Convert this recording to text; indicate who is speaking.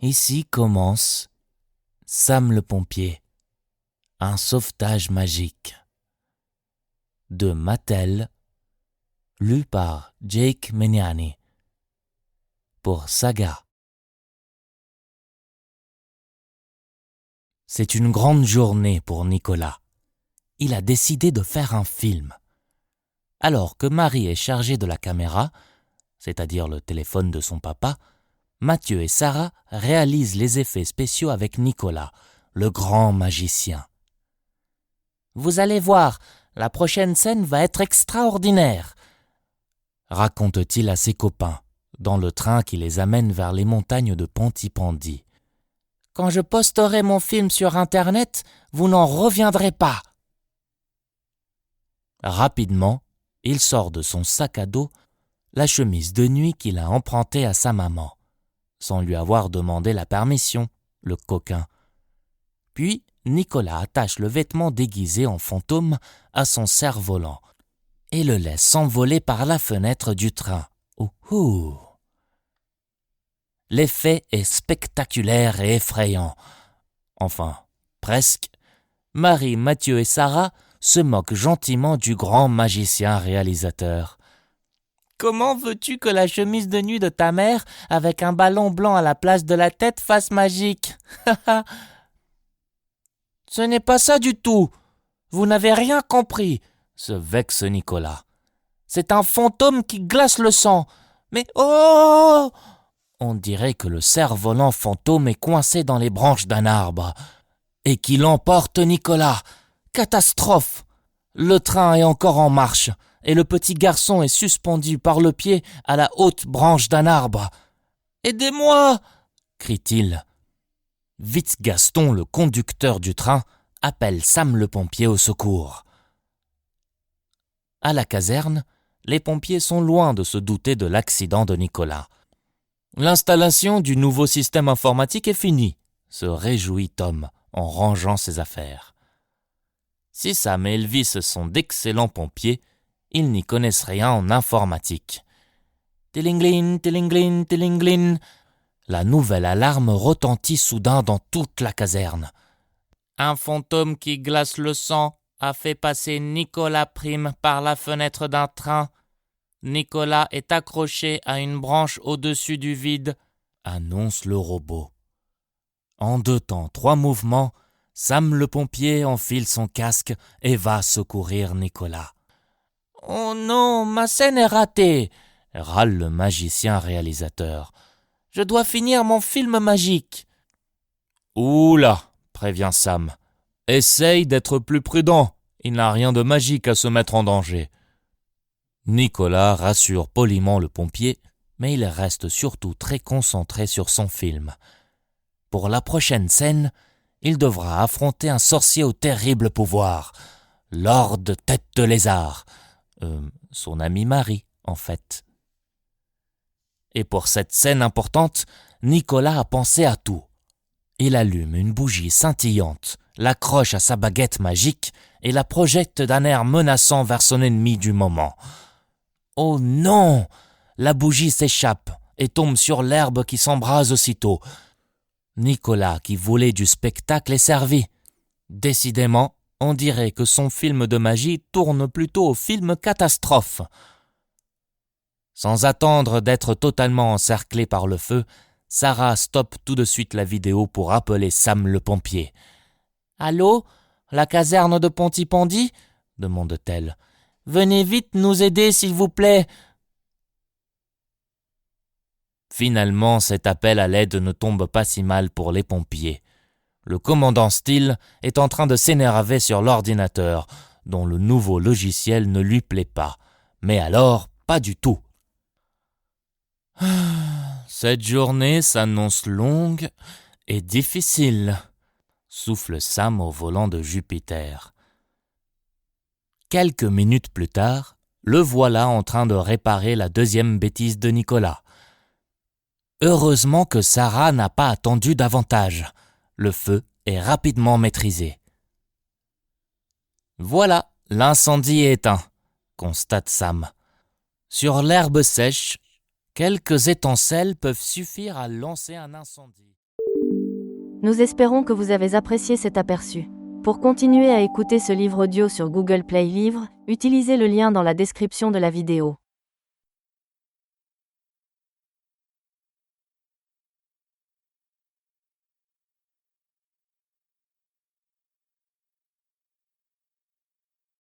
Speaker 1: Ici commence Sam le pompier, un sauvetage magique. De Mattel, lu par Jake Meniani. Pour Saga. C'est une grande journée pour Nicolas. Il a décidé de faire un film. Alors que Marie est chargée de la caméra, c'est-à-dire le téléphone de son papa, Mathieu et Sarah réalisent les effets spéciaux avec Nicolas, le grand magicien. Vous allez voir, la prochaine scène va être extraordinaire, raconte-t-il à ses copains, dans le train qui les amène vers les montagnes de Pontypandy. Quand je posterai mon film sur Internet, vous n'en reviendrez pas. Rapidement, il sort de son sac à dos la chemise de nuit qu'il a empruntée à sa maman, sans lui avoir demandé la permission, le coquin. Puis, Nicolas attache le vêtement déguisé en fantôme à son cerf-volant et le laisse s'envoler par la fenêtre du train. Ouhou! L'effet est spectaculaire et effrayant. Enfin, presque. Marie, Mathieu et Sarah se moquent gentiment du grand magicien réalisateur. « Comment veux-tu que la chemise de nuit de ta mère, avec un ballon blanc à la place de la tête, fasse magique ?»« Ce n'est pas ça du tout. Vous n'avez rien compris, » se vexe Nicolas. « C'est un fantôme qui glace le sang. Mais oh !» On dirait que le cerf-volant fantôme est coincé dans les branches d'un arbre et qu'il emporte Nicolas. Catastrophe! Le train est encore en marche et le petit garçon est suspendu par le pied à la haute branche d'un arbre. « Aidez-moi !» crie-t-il. Vite Gaston, le conducteur du train, appelle Sam le pompier au secours. À la caserne, les pompiers sont loin de se douter de l'accident de Nicolas. L'installation du nouveau système informatique est finie, se réjouit Tom en rangeant ses affaires. Si Sam et Elvis sont d'excellents pompiers, ils n'y connaissent rien en informatique. Tilinglin, tilinglin, tilinglin. La nouvelle alarme retentit soudain dans toute la caserne. Un fantôme qui glace le sang a fait passer Nicolas Prime par la fenêtre d'un train. Nicolas est accroché à une branche au-dessus du vide, annonce le robot. En 2 temps, 3 mouvements, Sam le pompier enfile son casque et va secourir Nicolas. « Oh non, ma scène est ratée !» râle le magicien réalisateur. « Je dois finir mon film magique !»« Oula !» prévient Sam. « Essaye d'être plus prudent, il n'a rien de magique à se mettre en danger. » Nicolas rassure poliment le pompier, mais il reste surtout très concentré sur son film. Pour la prochaine scène, il devra affronter un sorcier au terrible pouvoir, Lord Tête de Lézard, son ami Marie, en fait. Et pour cette scène importante, Nicolas a pensé à tout. Il allume une bougie scintillante, l'accroche à sa baguette magique et la projette d'un air menaçant vers son ennemi du moment. Oh non! La bougie s'échappe et tombe sur l'herbe qui s'embrase aussitôt. Nicolas, qui voulait du spectacle, est servi. Décidément, on dirait que son film de magie tourne plutôt au film catastrophe. Sans attendre d'être totalement encerclée par le feu, Sarah stoppe tout de suite la vidéo pour appeler Sam le pompier. « Allô, la caserne de Pontypandy ?» demande-t-elle. « Venez vite nous aider, s'il vous plaît !» Finalement, cet appel à l'aide ne tombe pas si mal pour les pompiers. Le commandant Steele est en train de s'énerver sur l'ordinateur, dont le nouveau logiciel ne lui plaît pas. Mais alors, pas du tout. Cette journée s'annonce longue et difficile, souffle Sam au volant de Jupiter. Quelques minutes plus tard, le voilà en train de réparer la 2e bêtise de Nicolas. Heureusement que Sarah n'a pas attendu davantage. Le feu est rapidement maîtrisé. Voilà, l'incendie est éteint, constate Sam. Sur l'herbe sèche, quelques étincelles peuvent suffire à lancer un incendie.
Speaker 2: Nous espérons que vous avez apprécié cet aperçu. Pour continuer à écouter ce livre audio sur Google Play Livres, utilisez le lien dans la description de la vidéo.